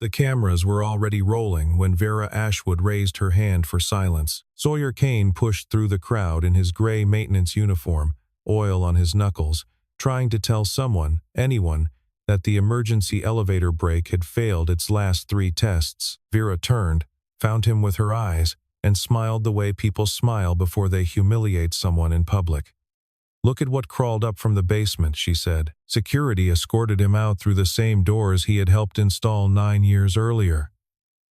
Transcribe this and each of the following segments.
The cameras were already rolling when Vera Ashwood raised her hand for silence. Sawyer Kane pushed through the crowd in his gray maintenance uniform, oil on his knuckles, trying to tell someone, anyone, that the emergency elevator brake had failed its last 3 tests. Vera turned, found him with her eyes, and smiled the way people smile before they humiliate someone in public. "Look at what crawled up from the basement," she said. Security escorted him out through the same doors he had helped install 9 years earlier.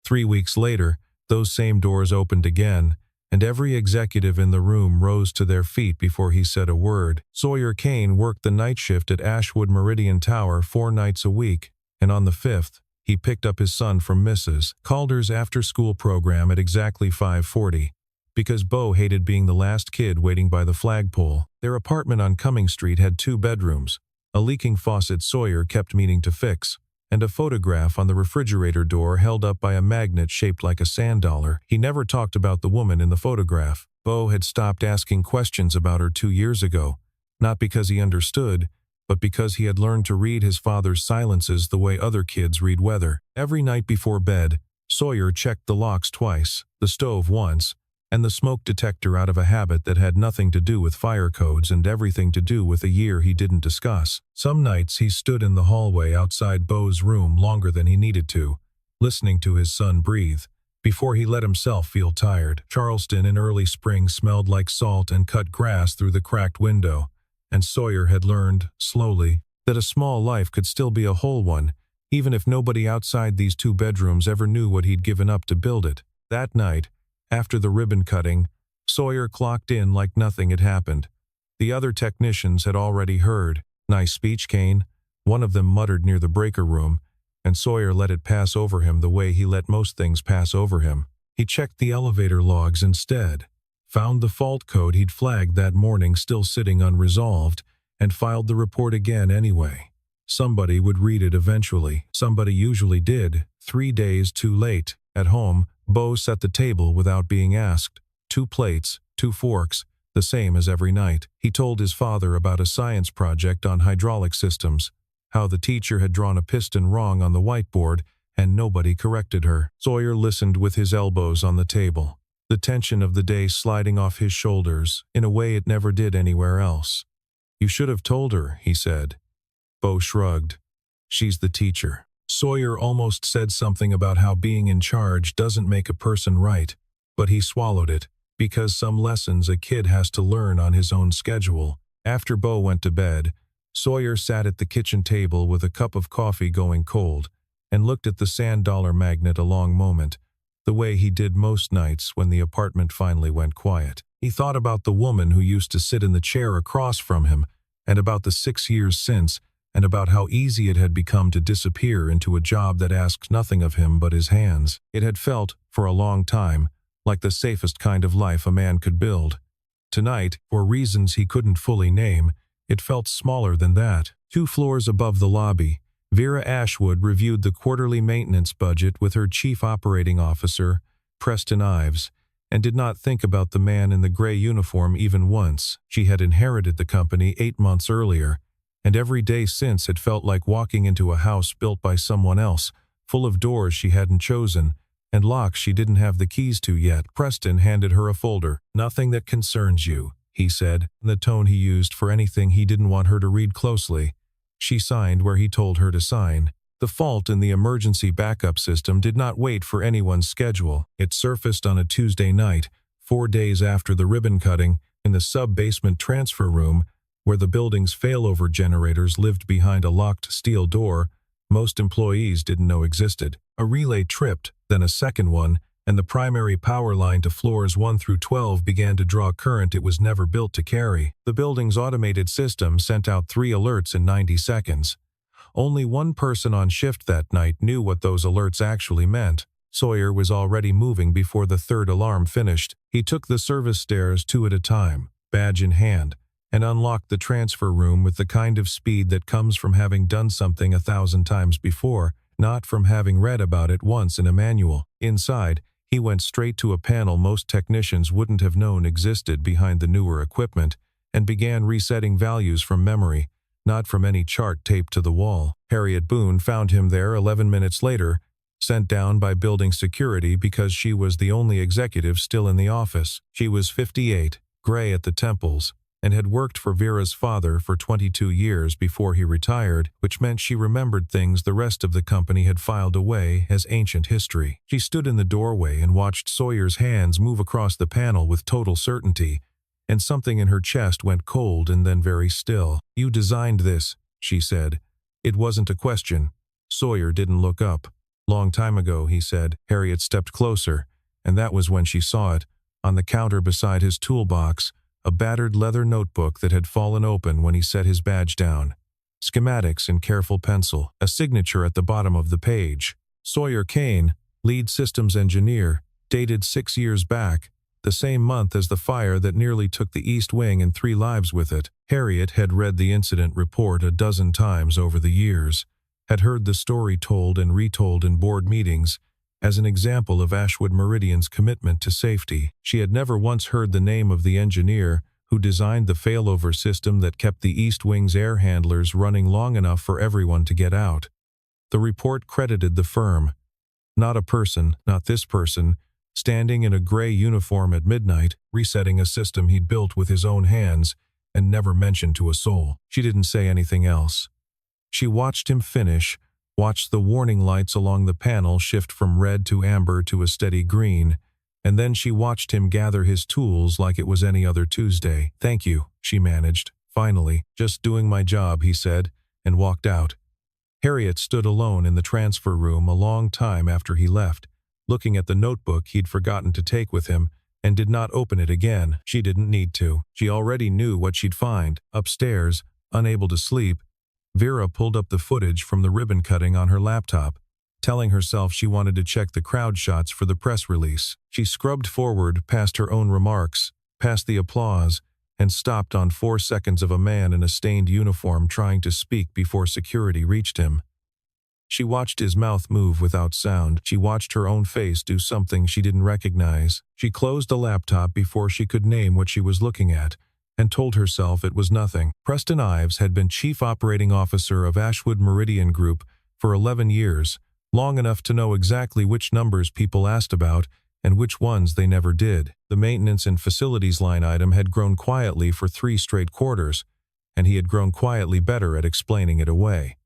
3 weeks later, those same doors opened again, and every executive in the room rose to their feet before he said a word. Sawyer Kane worked the night shift at Ashwood Meridian Tower 4 nights a week, and on the 5th, he picked up his son from Mrs. Calder's after-school program at exactly 5:40. Because Beau hated being the last kid waiting by the flagpole. Their apartment on Cumming Street had 2 bedrooms, a leaking faucet Sawyer kept meaning to fix, and a photograph on the refrigerator door held up by a magnet shaped like a sand dollar. He never talked about the woman in the photograph. Beau had stopped asking questions about her 2 years ago, not because he understood, but because he had learned to read his father's silences the way other kids read weather. Every night before bed, Sawyer checked the locks twice, the stove once, and the smoke detector out of a habit that had nothing to do with fire codes and everything to do with a year he didn't discuss. Some nights he stood in the hallway outside Beau's room longer than he needed to, listening to his son breathe, before he let himself feel tired. Charleston in early spring smelled like salt and cut grass through the cracked window, and Sawyer had learned, slowly, that a small life could still be a whole one, even if nobody outside these 2 bedrooms ever knew what he'd given up to build it. That night, after the ribbon cutting, Sawyer clocked in like nothing had happened. The other technicians had already heard. "Nice speech, Kane," one of them muttered near the breaker room, and Sawyer let it pass over him the way he let most things pass over him. He checked the elevator logs instead, found the fault code he'd flagged that morning still sitting unresolved, and filed the report again anyway. Somebody would read it eventually. Somebody usually did, 3 days too late. At home, Beau set the table without being asked. 2 plates, 2 forks, the same as every night. He told his father about a science project on hydraulic systems, how the teacher had drawn a piston wrong on the whiteboard and nobody corrected her. Sawyer listened with his elbows on the table, the tension of the day sliding off his shoulders in a way it never did anywhere else. "You should have told her," he said. Beau shrugged. "She's the teacher." Sawyer almost said something about how being in charge doesn't make a person right, but he swallowed it, because some lessons a kid has to learn on his own schedule. After Beau went to bed, Sawyer sat at the kitchen table with a cup of coffee going cold, and looked at the sand dollar magnet a long moment, the way he did most nights when the apartment finally went quiet. He thought about the woman who used to sit in the chair across from him, and about the 6 years since, and about how easy it had become to disappear into a job that asked nothing of him but his hands. It had felt, for a long time, like the safest kind of life a man could build. Tonight, for reasons he couldn't fully name, it felt smaller than that. 2 floors above the lobby, Vera Ashwood reviewed the quarterly maintenance budget with her chief operating officer, Preston Ives, and did not think about the man in the gray uniform even once. She had inherited the company 8 months earlier, and every day since had felt like walking into a house built by someone else, full of doors she hadn't chosen, and locks she didn't have the keys to yet. Preston handed her a folder. "Nothing that concerns you," he said, in the tone he used for anything he didn't want her to read closely. She signed where he told her to sign. The fault in the emergency backup system did not wait for anyone's schedule. It surfaced on a Tuesday night, 4 days after the ribbon cutting, in the sub-basement transfer room, where the building's failover generators lived behind a locked steel door most employees didn't know existed. A relay tripped, then a second one, and the primary power line to floors 1 through 12 began to draw current it was never built to carry. The building's automated system sent out 3 alerts in 90 seconds. Only one person on shift that night knew what those alerts actually meant. Sawyer was already moving before the 3rd alarm finished. He took the service stairs 2 at a time, badge in hand, and unlocked the transfer room with the kind of speed that comes from having done something 1,000 times before, not from having read about it once in a manual. Inside, he went straight to a panel most technicians wouldn't have known existed behind the newer equipment, and began resetting values from memory, not from any chart taped to the wall. Harriet Boone found him there 11 minutes later, sent down by building security because she was the only executive still in the office. She was 58, gray at the temples, and had worked for Vera's father for 22 years before he retired, which meant she remembered things the rest of the company had filed away as ancient history. She stood in the doorway and watched Sawyer's hands move across the panel with total certainty, and something in her chest went cold and then very still. "You designed this," she said. It wasn't a question. Sawyer didn't look up. "Long time ago," he said. Harriet stepped closer, and that was when she saw it, on the counter beside his toolbox, a battered leather notebook that had fallen open when he set his badge down. Schematics in careful pencil, a signature at the bottom of the page. Sawyer Kane, lead systems engineer, dated 6 years back, the same month as the fire that nearly took the East Wing and 3 lives with it. Harriet had read the incident report a dozen times over the years, had heard the story told and retold in board meetings as an example of Ashwood Meridian's commitment to safety. She had never once heard the name of the engineer who designed the failover system that kept the East Wing's air handlers running long enough for everyone to get out. The report credited the firm. Not a person, not this person, standing in a gray uniform at midnight, resetting a system he'd built with his own hands and never mentioned to a soul. She didn't say anything else. She watched him finish, watched the warning lights along the panel shift from red to amber to a steady green, and then she watched him gather his tools like it was any other Tuesday. "Thank you," she managed. "Finally, just doing my job," he said, and walked out. Harriet stood alone in the transfer room a long time after he left, looking at the notebook he'd forgotten to take with him, and did not open it again. She didn't need to. She already knew what she'd find. Upstairs, unable to sleep, Vera pulled up the footage from the ribbon cutting on her laptop, telling herself she wanted to check the crowd shots for the press release. She scrubbed forward past her own remarks, past the applause, and stopped on 4 seconds of a man in a stained uniform trying to speak before security reached him. She watched his mouth move without sound. She watched her own face do something she didn't recognize. She closed the laptop before she could name what she was looking at, and told herself it was nothing. Preston Ives had been Chief Operating Officer of Ashwood Meridian Group for 11 years, long enough to know exactly which numbers people asked about and which ones they never did. The maintenance and facilities line item had grown quietly for 3 straight quarters, and he had grown quietly better at explaining it away.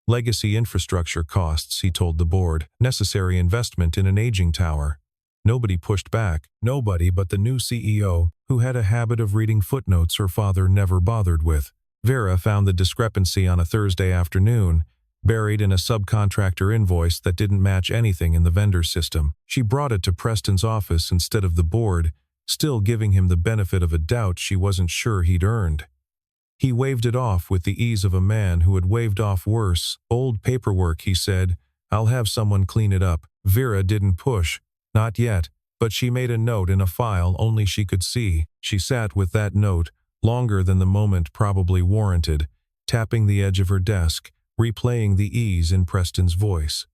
Legacy infrastructure costs, he told the board, necessary investment in an aging tower. Nobody pushed back, nobody but the new CEO, who had a habit of reading footnotes her father never bothered with. Vera found the discrepancy on a Thursday afternoon, buried in a subcontractor invoice that didn't match anything in the vendor system. She brought it to Preston's office instead of the board, still giving him the benefit of a doubt she wasn't sure he'd earned. He waved it off with the ease of a man who had waved off worse. "Old paperwork," he said. "I'll have someone clean it up." Vera didn't push. Not yet, but she made a note in a file only she could see. She sat with that note, longer than the moment probably warranted, tapping the edge of her desk, replaying the ease in Preston's voice.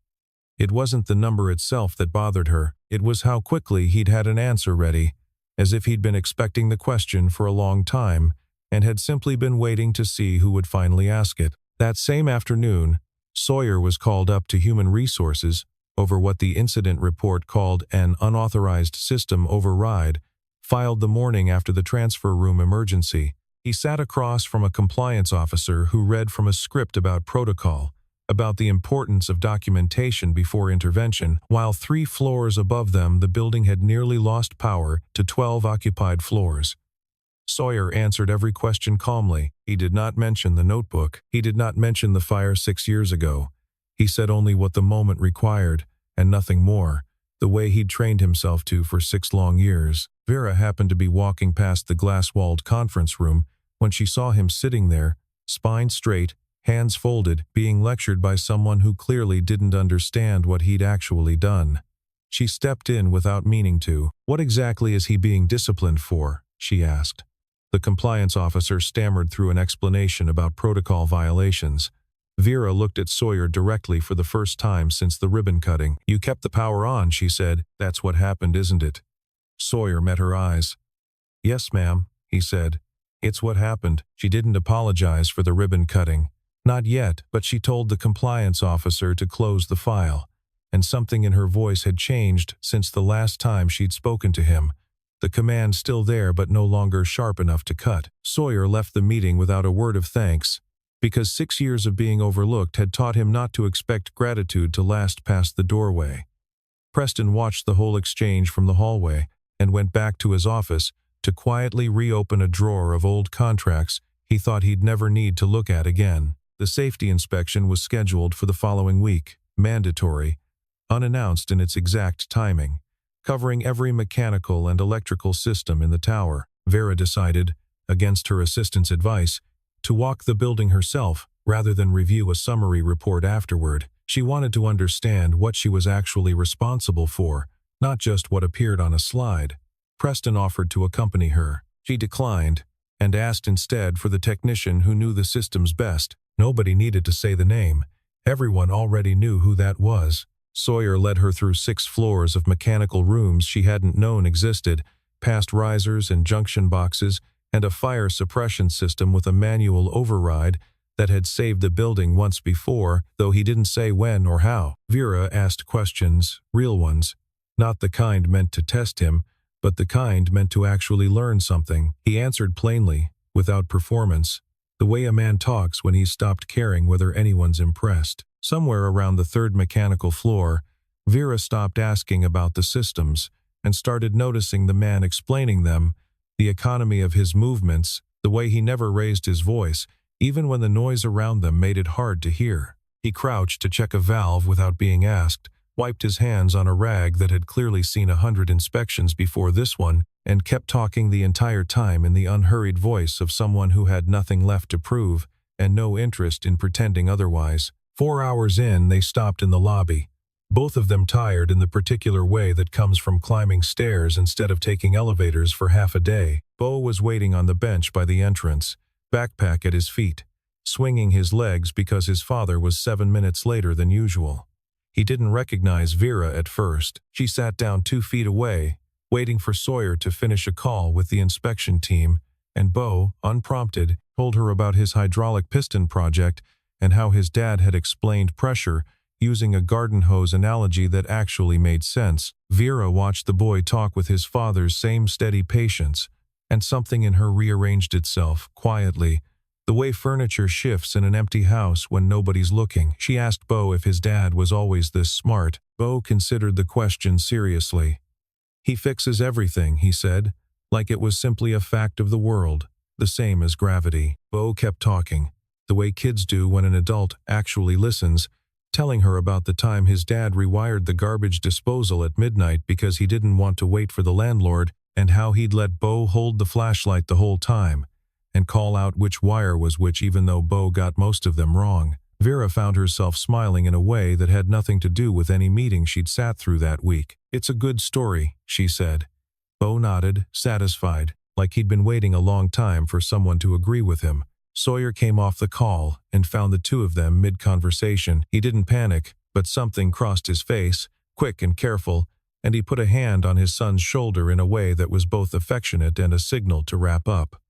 It wasn't the number itself that bothered her. It was how quickly he'd had an answer ready, as if he'd been expecting the question for a long time, and had simply been waiting to see who would finally ask it. That same afternoon, Sawyer was called up to Human Resources over what the incident report called an unauthorized system override, filed the morning after the transfer room emergency. He sat across from a compliance officer who read from a script about protocol, about the importance of documentation before intervention, while 3 floors above them the building had nearly lost power to 12 occupied floors. Sawyer answered every question calmly. He did not mention the notebook. He did not mention the fire 6 years ago. He said only what the moment required, and nothing more, the way he'd trained himself to for 6 long years. Vera happened to be walking past the glass-walled conference room when she saw him sitting there, spine straight, hands folded, being lectured by someone who clearly didn't understand what he'd actually done. She stepped in without meaning to. "What exactly is he being disciplined for?" she asked. The compliance officer stammered through an explanation about protocol violations. Vera looked at Sawyer directly for the first time since the ribbon cutting. "You kept the power on," she said. "That's what happened, isn't it?" Sawyer met her eyes. "Yes, ma'am," he said. "It's what happened." She didn't apologize for the ribbon cutting. Not yet, but she told the compliance officer to close the file. and something in her voice had changed since the last time she'd spoken to him. The command still there but no longer sharp enough to cut. Sawyer left the meeting without a word of thanks, because 6 years of being overlooked had taught him not to expect gratitude to last past the doorway. Preston watched the whole exchange from the hallway and went back to his office to quietly reopen a drawer of old contracts he thought he'd never need to look at again. The safety inspection was scheduled for the following week, mandatory, unannounced in its exact timing, covering every mechanical and electrical system in the tower. Vera decided, against her assistant's advice, to walk the building herself rather than review a summary report afterward. She wanted to understand what she was actually responsible for, not just what appeared on a slide. Preston offered to accompany her. She declined, and asked instead for the technician who knew the systems best. Nobody needed to say the name. Everyone already knew who that was. Sawyer led her through 6 floors of mechanical rooms she hadn't known existed, past risers and junction boxes, and a fire suppression system with a manual override that had saved the building once before, though he didn't say when or how. Vera asked questions, real ones, not the kind meant to test him, but the kind meant to actually learn something. He answered plainly, without performance, the way a man talks when he's stopped caring whether anyone's impressed. Somewhere around the 3rd mechanical floor, Vera stopped asking about the systems and started noticing the man explaining them, the economy of his movements, the way he never raised his voice, even when the noise around them made it hard to hear. He crouched to check a valve without being asked, wiped his hands on a rag that had clearly seen 100 inspections before this one, and kept talking the entire time in the unhurried voice of someone who had nothing left to prove and no interest in pretending otherwise. 4 hours in, they stopped in the lobby, both of them tired in the particular way that comes from climbing stairs instead of taking elevators for half a day. Bo was waiting on the bench by the entrance, backpack at his feet, swinging his legs because his father was 7 minutes later than usual. He didn't recognize Vera at first. She sat down 2 feet away, waiting for Sawyer to finish a call with the inspection team, and Bo, unprompted, told her about his hydraulic piston project and how his dad had explained pressure using a garden hose analogy that actually made sense. Vera watched the boy talk with his father's same steady patience, and something in her rearranged itself, quietly, the way furniture shifts in an empty house when nobody's looking. She asked Bo if his dad was always this smart. Bo considered the question seriously. He fixes everything, he said, like it was simply a fact of the world, the same as gravity. Bo kept talking, the way kids do when an adult actually listens, telling her about the time his dad rewired the garbage disposal at midnight because he didn't want to wait for the landlord, and how he'd let Bo hold the flashlight the whole time and call out which wire was which even though Bo got most of them wrong. Vera found herself smiling in a way that had nothing to do with any meeting she'd sat through that week. "It's a good story," she said. Bo nodded, satisfied, like he'd been waiting a long time for someone to agree with him. Sawyer came off the call and found the two of them mid-conversation. He didn't panic, but something crossed his face, quick and careful, and he put a hand on his son's shoulder in a way that was both affectionate and a signal to wrap up.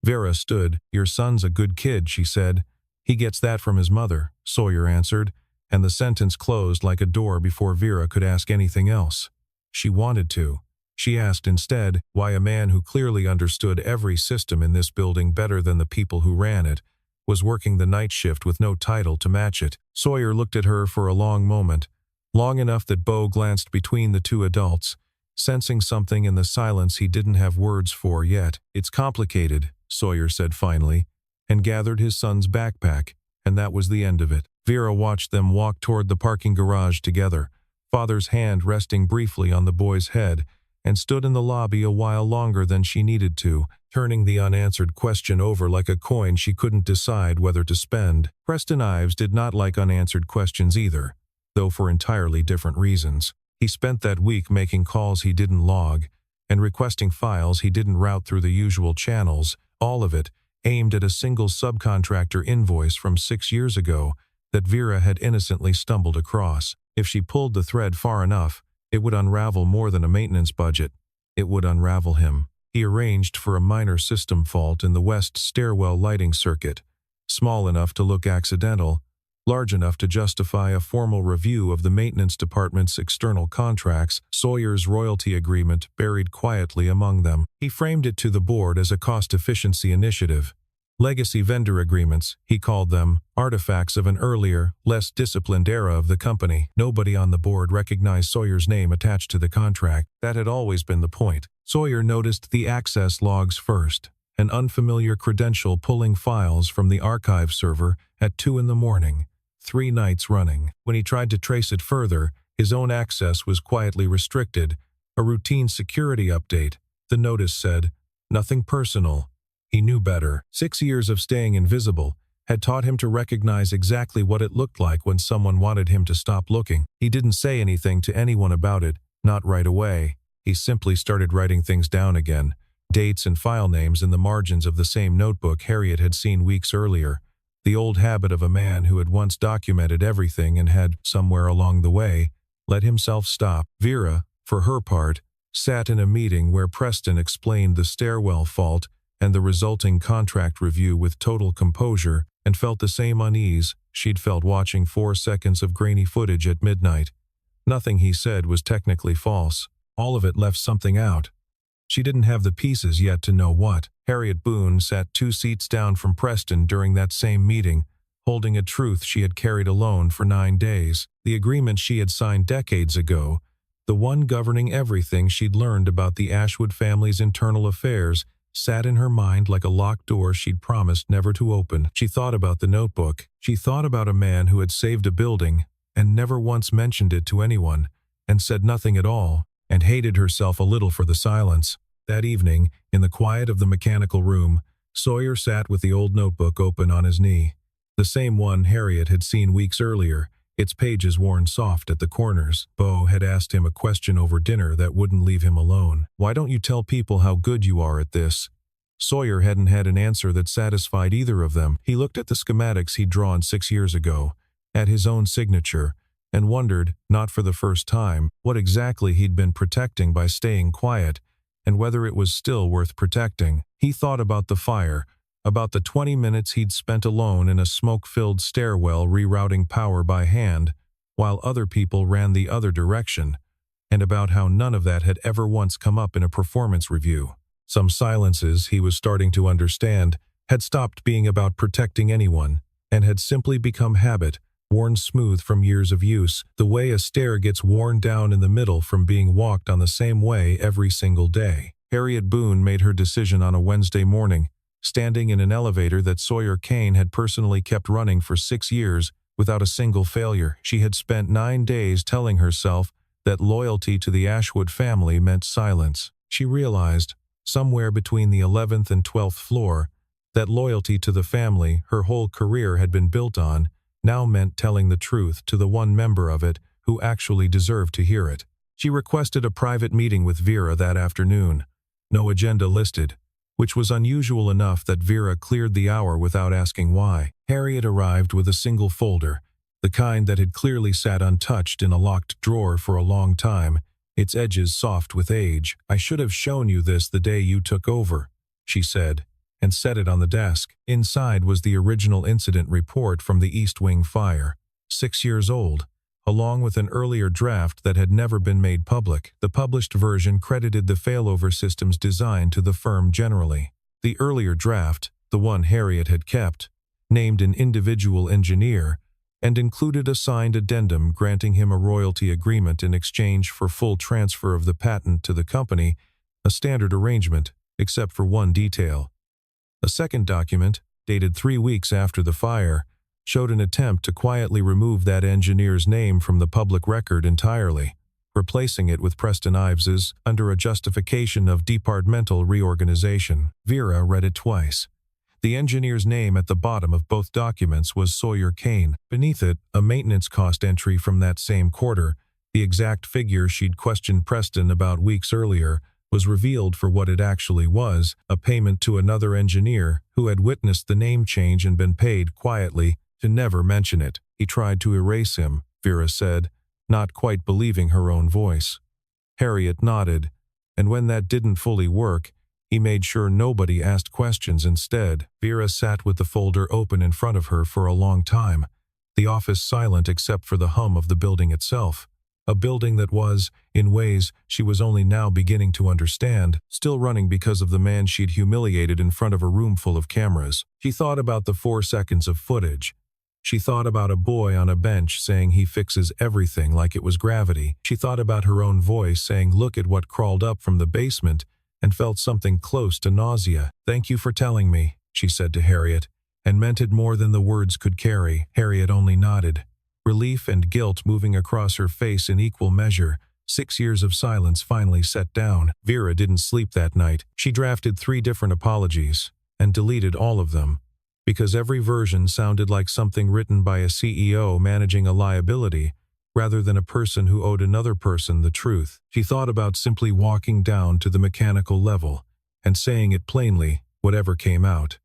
Vera stood. "Your son's a good kid," she said. "He gets that from his mother," Sawyer answered, and the sentence closed like a door before Vera could ask anything else. She wanted to. She asked instead why a man who clearly understood every system in this building better than the people who ran it was working the night shift with no title to match it. Sawyer looked at her for a long moment, long enough that Bo glanced between the two adults, sensing something in the silence he didn't have words for yet. "It's complicated," Sawyer said finally, and gathered his son's backpack, and that was the end of it. Vera watched them walk toward the parking garage together, father's hand resting briefly on the boy's head, and stood in the lobby a while longer than she needed to, turning the unanswered question over like a coin she couldn't decide whether to spend. Preston Ives did not like unanswered questions either, though for entirely different reasons. He spent that week making calls he didn't log, and requesting files he didn't route through the usual channels, all of it aimed at a single subcontractor invoice from 6 years ago that Vera had innocently stumbled across. If she pulled the thread far enough, it would unravel more than a maintenance budget. It would unravel him. He arranged for a minor system fault in the west stairwell lighting circuit, small enough to look accidental, large enough to justify a formal review of the maintenance department's external contracts, Sawyer's royalty agreement buried quietly among them. He framed it to the board as a cost-efficiency initiative. Legacy vendor agreements, he called them, artifacts of an earlier, less disciplined era of the company. Nobody on the board recognized Sawyer's name attached to the contract. That had always been the point. Sawyer noticed the access logs first, an unfamiliar credential pulling files from the archive server at 2 in the morning, 3 nights running. When he tried to trace it further, his own access was quietly restricted, a routine security update. The notice said, "Nothing personal." He knew better. 6 years of staying invisible had taught him to recognize exactly what it looked like when someone wanted him to stop looking. He didn't say anything to anyone about it, not right away. He simply started writing things down again, dates and file names in the margins of the same notebook Harriet had seen weeks earlier. The old habit of a man who had once documented everything and had, somewhere along the way, let himself stop. Vera, for her part, sat in a meeting where Preston explained the stairwell fault and the resulting contract review with total composure, and felt the same unease she'd felt watching 4 seconds of grainy footage at midnight. Nothing he said was technically false. All of it left something out. She didn't have the pieces yet to know what. Harriet Boone sat 2 seats down from Preston during that same meeting, holding a truth she had carried alone for 9 days. The agreement she had signed decades ago, the one governing everything she'd learned about the Ashwood family's internal affairs, sat in her mind like a locked door she'd promised never to open. She thought about the notebook. She thought about a man who had saved a building and never once mentioned it to anyone, and said nothing at all, and hated herself a little for the silence. That evening, in the quiet of the mechanical room, Sawyer sat with the old notebook open on his knee. The same one Harriet had seen weeks earlier, its pages worn soft at the corners. Beau had asked him a question over dinner that wouldn't leave him alone. "Why don't you tell people how good you are at this?" Sawyer hadn't had an answer that satisfied either of them. He looked at the schematics he'd drawn 6 years ago, at his own signature, and wondered, not for the first time, what exactly he'd been protecting by staying quiet, and whether it was still worth protecting. He thought about the fire, about the 20 minutes he'd spent alone in a smoke-filled stairwell rerouting power by hand, while other people ran the other direction, and about how none of that had ever once come up in a performance review. Some silences, he was starting to understand, had stopped being about protecting anyone, and had simply become habit, worn smooth from years of use, the way a stair gets worn down in the middle from being walked on the same way every single day. Harriet Boone made her decision on a Wednesday morning, standing in an elevator that Sawyer Kane had personally kept running for 6 years without a single failure. She had spent 9 days telling herself that loyalty to the Ashwood family meant silence. She realized, somewhere between the 11th and 12th floor, that loyalty to the family her whole career had been built on now meant telling the truth to the one member of it who actually deserved to hear it. She requested a private meeting with Vera that afternoon. No agenda listed, which was unusual enough that Vera cleared the hour without asking why. Harriet arrived with a single folder, the kind that had clearly sat untouched in a locked drawer for a long time, its edges soft with age. "I should have shown you this the day you took over," she said, and set it on the desk. Inside was the original incident report from the East Wing fire, 6 years old, along with an earlier draft that had never been made public. The published version credited the failover system's design to the firm generally. The earlier draft, the one Harriet had kept, named an individual engineer, and included a signed addendum granting him a royalty agreement in exchange for full transfer of the patent to the company, a standard arrangement, except for one detail. A second document, dated 3 weeks after the fire, showed an attempt to quietly remove that engineer's name from the public record entirely, replacing it with Preston Ives's under a justification of departmental reorganization. Vera read it twice. The engineer's name at the bottom of both documents was Sawyer Kane. Beneath it, a maintenance cost entry from that same quarter, the exact figure she'd questioned Preston about weeks earlier, was revealed for what it actually was, a payment to another engineer who had witnessed the name change and been paid quietly to never mention it. "He tried to erase him," Vera said, not quite believing her own voice. Harriet nodded, and when that didn't fully work, he made sure nobody asked questions instead. Vera sat with the folder open in front of her for a long time, the office silent except for the hum of the building itself. A building that was, in ways she was only now beginning to understand, still running because of the man she'd humiliated in front of a room full of cameras. She thought about the 4 seconds of footage. She thought about a boy on a bench saying he fixes everything like it was gravity. She thought about her own voice saying, "Look at what crawled up from the basement," and felt something close to nausea. "Thank you for telling me," she said to Harriet, and meant it more than the words could carry. Harriet only nodded, relief and guilt moving across her face in equal measure. 6 years of silence finally set down. Vera didn't sleep that night. She drafted 3 different apologies, and deleted all of them, because every version sounded like something written by a CEO managing a liability, rather than a person who owed another person the truth. She thought about simply walking down to the mechanical level, and saying it plainly, whatever came out.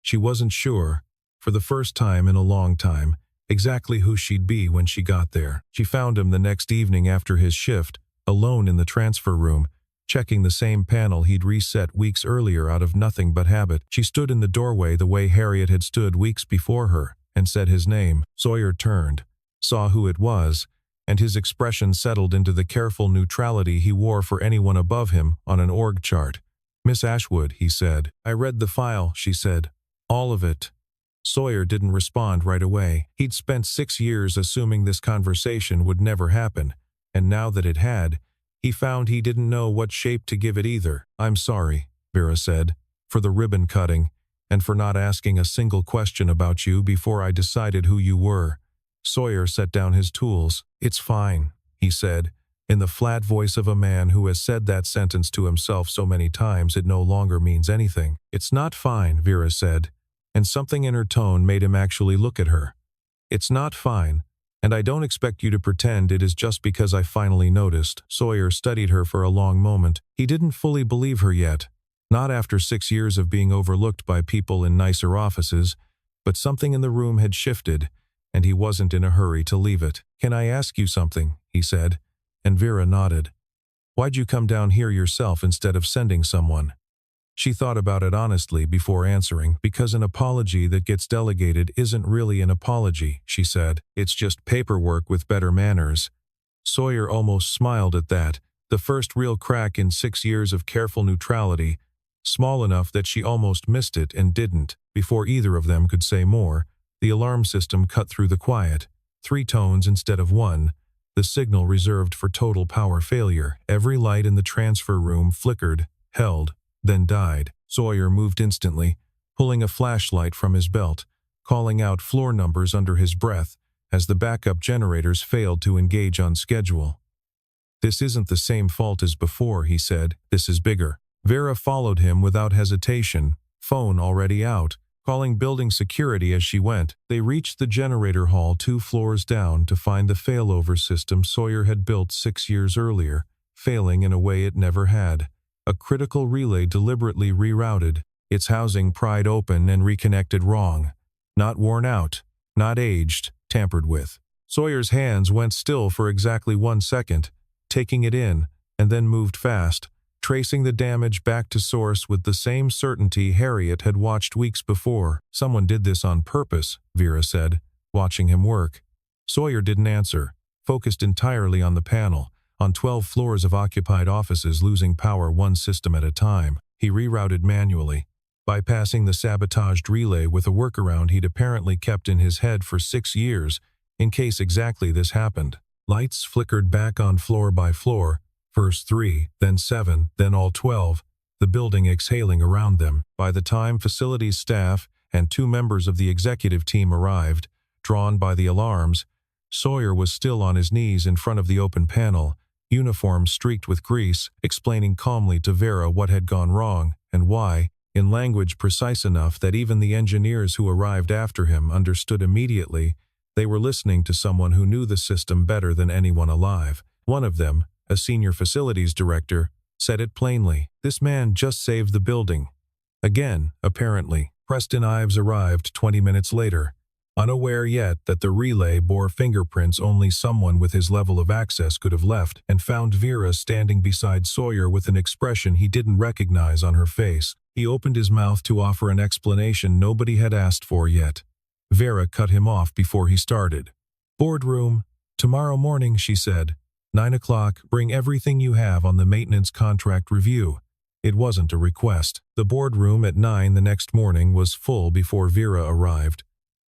She wasn't sure, for the first time in a long time, exactly who she'd be when she got there. She found him the next evening after his shift, alone in the transfer room, checking the same panel he'd reset weeks earlier out of nothing but habit. She stood in the doorway the way Harriet had stood weeks before her, and said his name. Sawyer turned, saw who it was, and his expression settled into the careful neutrality he wore for anyone above him on an org chart. "Miss Ashwood," he said. "I read the file," she said. "All of it." Sawyer didn't respond right away. He'd spent 6 years assuming this conversation would never happen, and now that it had, he found he didn't know what shape to give it either. "I'm sorry," Vera said, "for the ribbon cutting, and for not asking a single question about you before I decided who you were." Sawyer set down his tools. "It's fine," he said, in the flat voice of a man who has said that sentence to himself so many times it no longer means anything. "It's not fine," Vera said, and something in her tone made him actually look at her. "It's not fine, and I don't expect you to pretend it is just because I finally noticed." Sawyer studied her for a long moment. He didn't fully believe her yet, not after 6 years of being overlooked by people in nicer offices, but something in the room had shifted, and he wasn't in a hurry to leave it. "Can I ask you something?" he said, and Vera nodded. "Why'd you come down here yourself instead of sending someone?" She thought about it honestly before answering. "Because an apology that gets delegated isn't really an apology," she said. "It's just paperwork with better manners." Sawyer almost smiled at that, the first real crack in 6 years of careful neutrality, small enough that she almost missed it and didn't. Before either of them could say more, the alarm system cut through the quiet. 3 tones instead of 1, the signal reserved for total power failure. Every light in the transfer room flickered, held, then died. Sawyer moved instantly, pulling a flashlight from his belt, calling out floor numbers under his breath as the backup generators failed to engage on schedule. "This isn't the same fault as before," he said. "This is bigger." Vera followed him without hesitation, phone already out, calling building security as she went. They reached the generator hall 2 floors down to find the failover system Sawyer had built 6 years earlier, failing in a way it never had. A critical relay deliberately rerouted, its housing pried open and reconnected wrong. Not worn out, not aged, tampered with. Sawyer's hands went still for exactly 1 second, taking it in, and then moved fast, tracing the damage back to source with the same certainty Harriet had watched weeks before. "Someone did this on purpose," Vera said, watching him work. Sawyer didn't answer, focused entirely on the panel, on 12 floors of occupied offices losing power 1 system at a time. He rerouted manually, bypassing the sabotaged relay with a workaround he'd apparently kept in his head for 6 years, in case exactly this happened. Lights flickered back on floor by floor, first 3, then 7, then all 12, the building exhaling around them. By the time facilities staff and 2 members of the executive team arrived, drawn by the alarms, Sawyer was still on his knees in front of the open panel, uniform streaked with grease, explaining calmly to Vera what had gone wrong, and why, in language precise enough that even the engineers who arrived after him understood immediately. They were listening to someone who knew the system better than anyone alive. One of them, a senior facilities director, said it plainly. "This man just saved the building." Again, apparently. Preston Ives arrived 20 minutes later, unaware yet that the relay bore fingerprints only someone with his level of access could have left, and found Vera standing beside Sawyer with an expression he didn't recognize on her face. He opened his mouth to offer an explanation nobody had asked for yet. Vera cut him off before he started. "Boardroom. Tomorrow morning," she said. 9 o'clock, bring everything you have on the maintenance contract review. It wasn't a request. The boardroom at 9 the next morning was full before Vera arrived.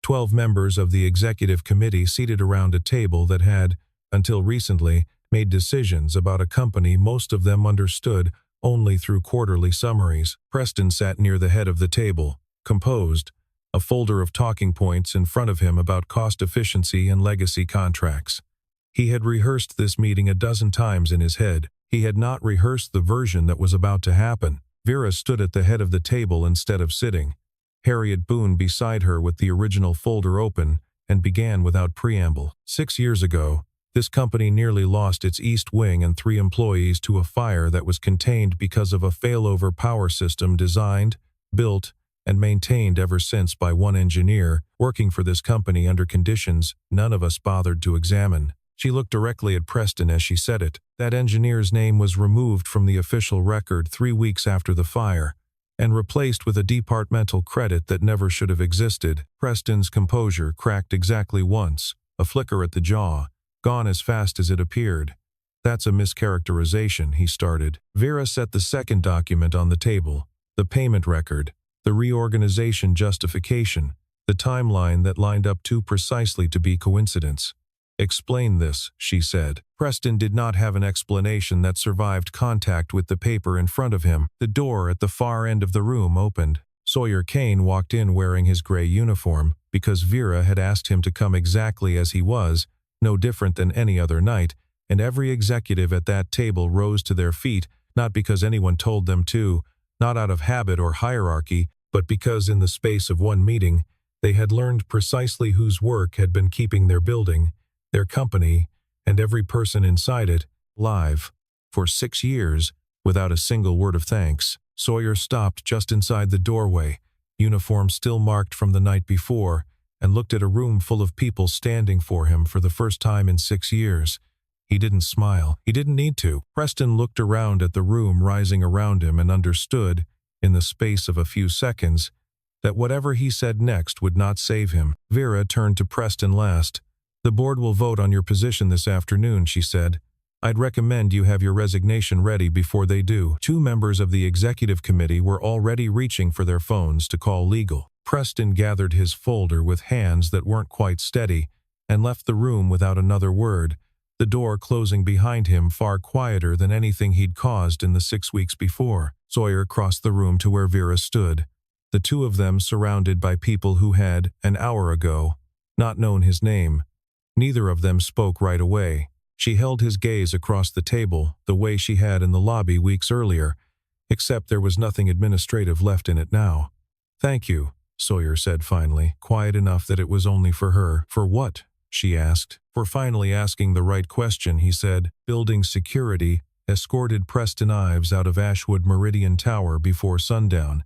12 members of the executive committee seated around a table that had, until recently, made decisions about a company most of them understood only through quarterly summaries. Preston sat near the head of the table, composed, a folder of talking points in front of him about cost efficiency and legacy contracts. He had rehearsed this meeting a dozen times in his head. He had not rehearsed the version that was about to happen. Vera stood at the head of the table instead of sitting, Harriet Boone beside her with the original folder open, and began without preamble. 6 years ago, this company nearly lost its East Wing and 3 employees to a fire that was contained because of a failover power system designed, built, and maintained ever since by one engineer, working for this company under conditions none of us bothered to examine. She looked directly at Preston as she said it. That engineer's name was removed from the official record 3 weeks after the fire, and replaced with a departmental credit that never should have existed. Preston's composure cracked exactly once, a flicker at the jaw, gone as fast as it appeared. "That's a mischaracterization," he started. Vera set the second document on the table, the payment record, the reorganization justification, the timeline that lined up too precisely to be coincidence. "Explain this," she said. Preston did not have an explanation that survived contact with the paper in front of him. The door at the far end of the room opened. Sawyer Kane walked in wearing his gray uniform, because Vera had asked him to come exactly as he was, no different than any other night, and every executive at that table rose to their feet, not because anyone told them to, not out of habit or hierarchy, but because in the space of one meeting, they had learned precisely whose work had been keeping their building, their company, and every person inside it, alive. For 6 years, without a single word of thanks. Sawyer stopped just inside the doorway, uniform still marked from the night before, and looked at a room full of people standing for him for the first time in 6 years. He didn't smile. He didn't need to. Preston looked around at the room rising around him and understood, in the space of a few seconds, that whatever he said next would not save him. Vera turned to Preston last. "The board will vote on your position this afternoon," she said. "I'd recommend you have your resignation ready before they do." 2 members of the executive committee were already reaching for their phones to call legal. Preston gathered his folder with hands that weren't quite steady and left the room without another word, the door closing behind him far quieter than anything he'd caused in the 6 weeks before. Sawyer crossed the room to where Vera stood, the 2 of them surrounded by people who had, an hour ago, not known his name. Neither of them spoke right away. She held his gaze across the table, the way she had in the lobby weeks earlier, except there was nothing administrative left in it now. "Thank you," Sawyer said finally, quiet enough that it was only for her. "For what?" she asked. "For finally asking the right question," he said. "Building security escorted Preston Ives out of Ashwood Meridian Tower before sundown,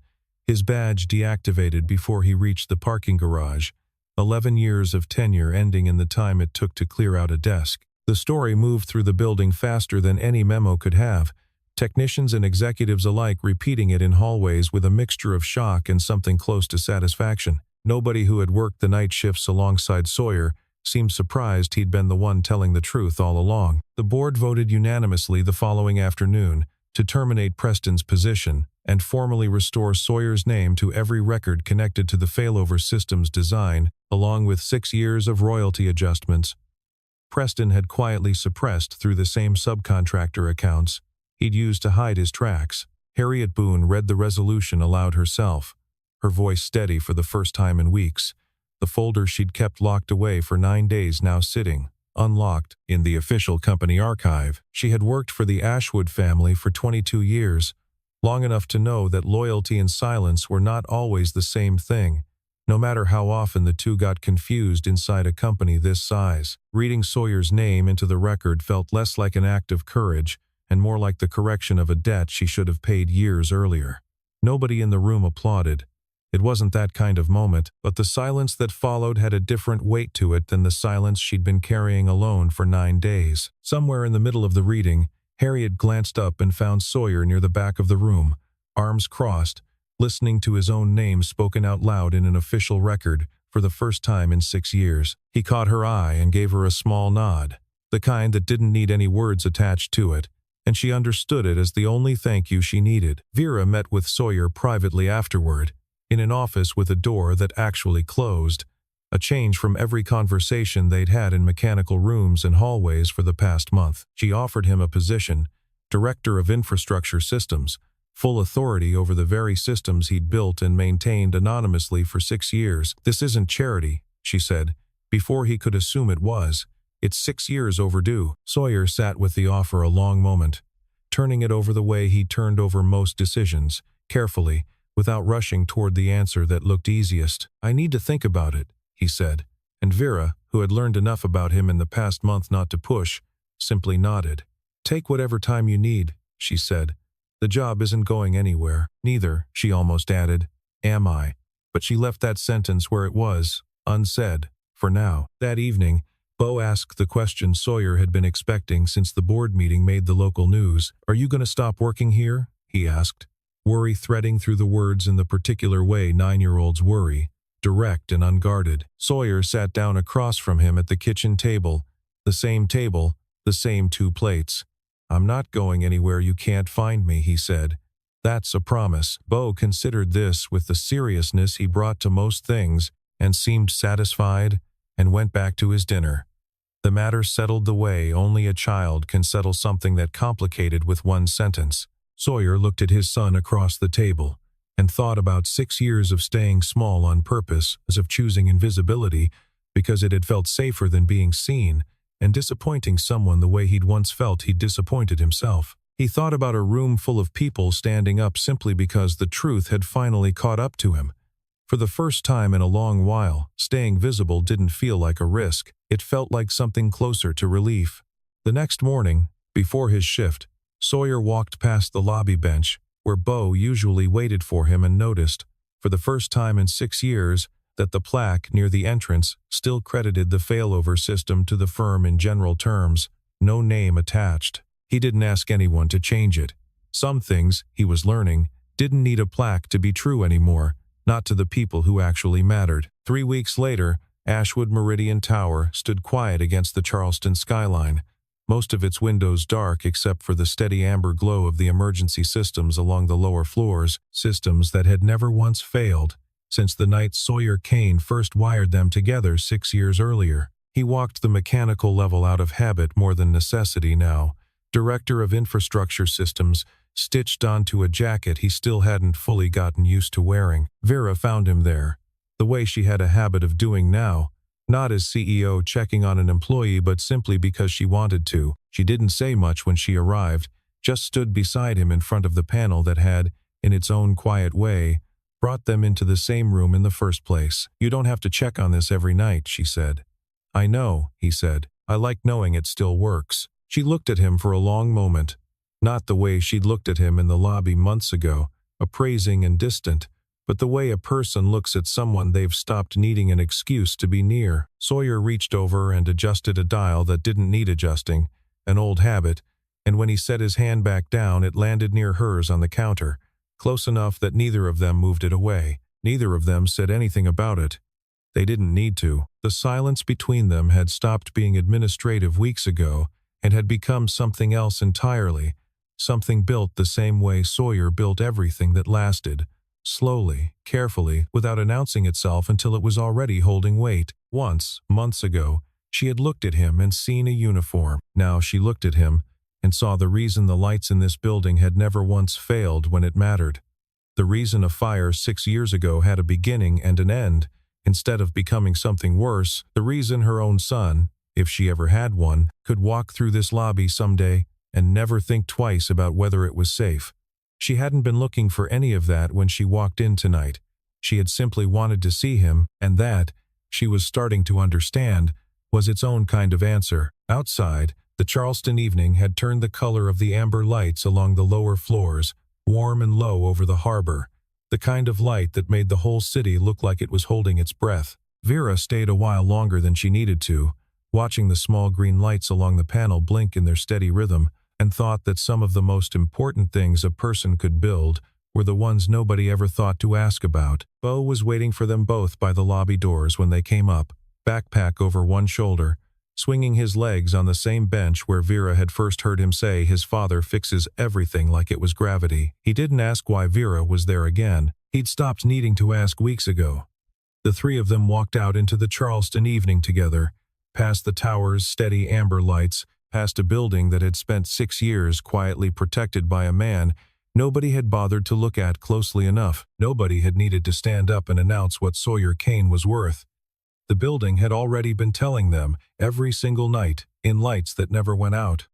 his badge deactivated before he reached the parking garage. 11 years of tenure ending in the time it took to clear out a desk." The story moved through the building faster than any memo could have, technicians and executives alike repeating it in hallways with a mixture of shock and something close to satisfaction. Nobody who had worked the night shifts alongside Sawyer seemed surprised he'd been the one telling the truth all along. The board voted unanimously the following afternoon to terminate Preston's position and formally restore Sawyer's name to every record connected to the failover system's design, along with 6 years of royalty adjustments. Preston had quietly suppressed through the same subcontractor accounts he'd used to hide his tracks. Harriet Boone read the resolution aloud herself, her voice steady for the first time in weeks. The folder she'd kept locked away for 9 days now sitting, unlocked, in the official company archive. She had worked for the Ashwood family for 22 years, long enough to know that loyalty and silence were not always the same thing, no matter how often the two got confused inside a company this size. Reading Sawyer's name into the record felt less like an act of courage and more like the correction of a debt she should have paid years earlier. Nobody in the room applauded. It wasn't that kind of moment, but the silence that followed had a different weight to it than the silence she'd been carrying alone for 9 days. Somewhere in the middle of the reading, Harriet glanced up and found Sawyer near the back of the room, arms crossed, listening to his own name spoken out loud in an official record for the first time in 6 years. He caught her eye and gave her a small nod, the kind that didn't need any words attached to it, and she understood it as the only thank you she needed. Vera met with Sawyer privately afterward, in an office with a door that actually closed, a change from every conversation they'd had in mechanical rooms and hallways for the past month. She offered him a position, Director of Infrastructure Systems, full authority over the very systems he'd built and maintained anonymously for 6 years. "This isn't charity," she said, before he could assume it was. "It's 6 years overdue." Sawyer sat with the offer a long moment, turning it over the way he turned over most decisions, carefully, without rushing toward the answer that looked easiest. "I need to think about it," he said, and Vera, who had learned enough about him in the past month not to push, simply nodded. "Take whatever time you need," she said. "The job isn't going anywhere." "Neither," she almost added, "am I." But she left that sentence where it was, unsaid, for now. That evening, Bo asked the question Sawyer had been expecting since the board meeting made the local news. "Are you going to stop working here?" he asked, worry threading through the words in the particular way 9-year-olds worry, direct and unguarded. Sawyer sat down across from him at the kitchen table, the same 2 plates. "I'm not going anywhere you can't find me," he said. "That's a promise." Bo considered this with the seriousness he brought to most things and seemed satisfied and went back to his dinner. The matter settled the way only a child can settle something that complicated with one sentence. Sawyer looked at his son across the table and thought about 6 years of staying small on purpose, as of choosing invisibility because it had felt safer than being seen, and disappointing someone the way he'd once felt he'd disappointed himself. He thought about a room full of people standing up simply because the truth had finally caught up to him. For the first time in a long while, staying visible didn't feel like a risk. It felt like something closer to relief. The next morning, before his shift, Sawyer walked past the lobby bench, where Bo usually waited for him, and noticed, for the first time in 6 years, that the plaque near the entrance still credited the failover system to the firm in general terms, no name attached. He didn't ask anyone to change it. Some things, he was learning, didn't need a plaque to be true anymore, not to the people who actually mattered. 3 weeks later, Ashwood Meridian Tower stood quiet against the Charleston skyline, most of its windows dark except for the steady amber glow of the emergency systems along the lower floors, systems that had never once failed since the night Sawyer Kane first wired them together 6 years earlier. He walked the mechanical level out of habit more than necessity now, Director of Infrastructure Systems, stitched onto a jacket he still hadn't fully gotten used to wearing. Vera found him there, the way she had a habit of doing now, not as CEO checking on an employee but simply because she wanted to. She didn't say much when she arrived, just stood beside him in front of the panel that had, in its own quiet way, brought them into the same room in the first place. "You don't have to check on this every night," she said. "I know," he said. "I like knowing it still works." She looked at him for a long moment, not the way she'd looked at him in the lobby months ago, appraising and distant, but the way a person looks at someone they've stopped needing an excuse to be near. Sawyer reached over and adjusted a dial that didn't need adjusting, an old habit, and when he set his hand back down it landed near hers on the counter, close enough that neither of them moved it away. Neither of them said anything about it. They didn't need to. The silence between them had stopped being administrative weeks ago and had become something else entirely, something built the same way Sawyer built everything that lasted, slowly, carefully, without announcing itself until it was already holding weight. Once, months ago, she had looked at him and seen a uniform. Now she looked at him and saw the reason the lights in this building had never once failed when it mattered. The reason a fire 6 years ago had a beginning and an end, instead of becoming something worse. The reason her own son, if she ever had one, could walk through this lobby someday and never think twice about whether it was safe. She hadn't been looking for any of that when she walked in tonight. She had simply wanted to see him, and that, she was starting to understand, was its own kind of answer. Outside, the Charleston evening had turned the color of the amber lights along the lower floors, warm and low over the harbor, the kind of light that made the whole city look like it was holding its breath. Vera stayed a while longer than she needed to, watching the small green lights along the panel blink in their steady rhythm, and thought that some of the most important things a person could build were the ones nobody ever thought to ask about. Bo was waiting for them both by the lobby doors when they came up, backpack over one shoulder, swinging his legs on the same bench where Vera had first heard him say his father fixes everything like it was gravity. He didn't ask why Vera was there again. He'd stopped needing to ask weeks ago. The three of them walked out into the Charleston evening together, past the tower's steady amber lights, past a building that had spent 6 years quietly protected by a man nobody had bothered to look at closely enough. Nobody had needed to stand up and announce what Sawyer Kane was worth. The building had already been telling them every single night, in lights that never went out.